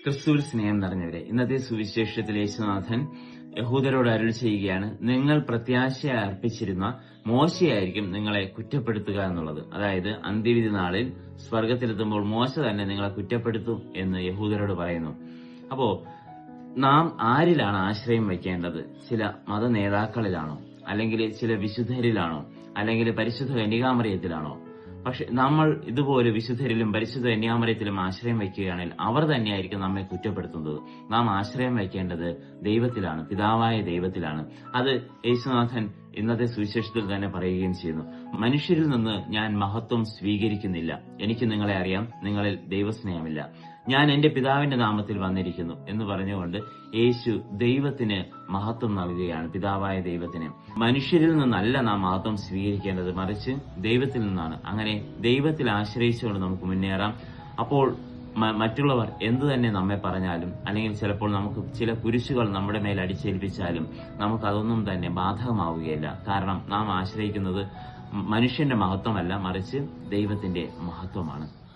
ക്രിസ്തുവിൽ സ്നേഹം നിറഞ്ഞവരെ, ഇന്നത്തെ സുവിശേഷത്തിൽ യേശുനാഥൻ യഹൂദരോട് അരുളി ചെയ്യുകയാണ്, നിങ്ങൾ പ്രത്യാശ അർപ്പിച്ചിരുന്ന മോശയായിരിക്കും നിങ്ങളെ കുറ്റപ്പെടുത്തുക എന്നുള്ളത്. അതായത് അന്ത്യവിധി നാളിൽ സ്വർഗത്തിലെത്തുമ്പോൾ മോശ തന്നെ നിങ്ങളെ കുറ്റപ്പെടുത്തും എന്ന് യഹൂദരോട് പറയുന്നു. അപ്പോ നാം ആരിലാണ് ആശ്രയം വയ്ക്കേണ്ടത്? ചില മത നേതാക്കളിലാണോ, അല്ലെങ്കിൽ ചില വിശുദ്ധരിലാണോ, അല്ലെങ്കിൽ പരിശുദ്ധ കന്യകാമറിയത്തിലാണോ? പക്ഷെ നമ്മൾ ഇതുപോലെ വിശുദ്ധരിലും പരിശുദ്ധ കന്യാമറിയത്തിലും ആശ്രയം വയ്ക്കുകയാണെങ്കിൽ അവർ തന്നെയായിരിക്കും നമ്മെ കുറ്റപ്പെടുത്തുന്നത്. നാം ആശ്രയം വയ്ക്കേണ്ടത് ദൈവത്തിലാണ്, പിതാവായ ദൈവത്തിലാണ്. അത് യേശുനാഥൻ ഇന്നത്തെ സുവിശേഷത്തിൽ തന്നെ പറയുകയും ചെയ്യുന്നു. മനുഷ്യരിൽ നിന്ന് ഞാൻ മഹത്വം സ്വീകരിക്കുന്നില്ല, എനിക്ക് നിങ്ങളെ അറിയാം, നിങ്ങളിൽ ദൈവസ്നേഹമില്ല, ഞാൻ എന്റെ പിതാവിന്റെ നാമത്തിൽ വന്നിരിക്കുന്നു എന്ന് പറഞ്ഞുകൊണ്ട് യേശു ദൈവത്തിന് മഹത്വം നൽകുകയാണ്, പിതാവായ ദൈവത്തിന്. മനുഷ്യരിൽ നിന്നല്ല നാം മഹത്വം സ്വീകരിക്കേണ്ടത്, മറിച്ച് ദൈവത്തിൽ നിന്നാണ്. അങ്ങനെ ദൈവത്തിൽ ആശ്രയിച്ചുകൊണ്ട് നമുക്ക് മുന്നേറാം. അപ്പോൾ മറ്റുള്ളവർ എന്തു തന്നെ നമ്മെ പറഞ്ഞാലും, അല്ലെങ്കിൽ ചിലപ്പോൾ നമുക്ക് ചില കുരിശുകൾ നമ്മുടെ മേൽ അടിച്ചേൽപ്പിച്ചാലും നമുക്കതൊന്നും തന്നെ ബാധകമാവുകയില്ല. കാരണം നാം ആശ്രയിക്കുന്നത് മനുഷ്യന്റെ മഹത്വമല്ല, മറിച്ച് ദൈവത്തിന്റെ മഹത്വമാണ്.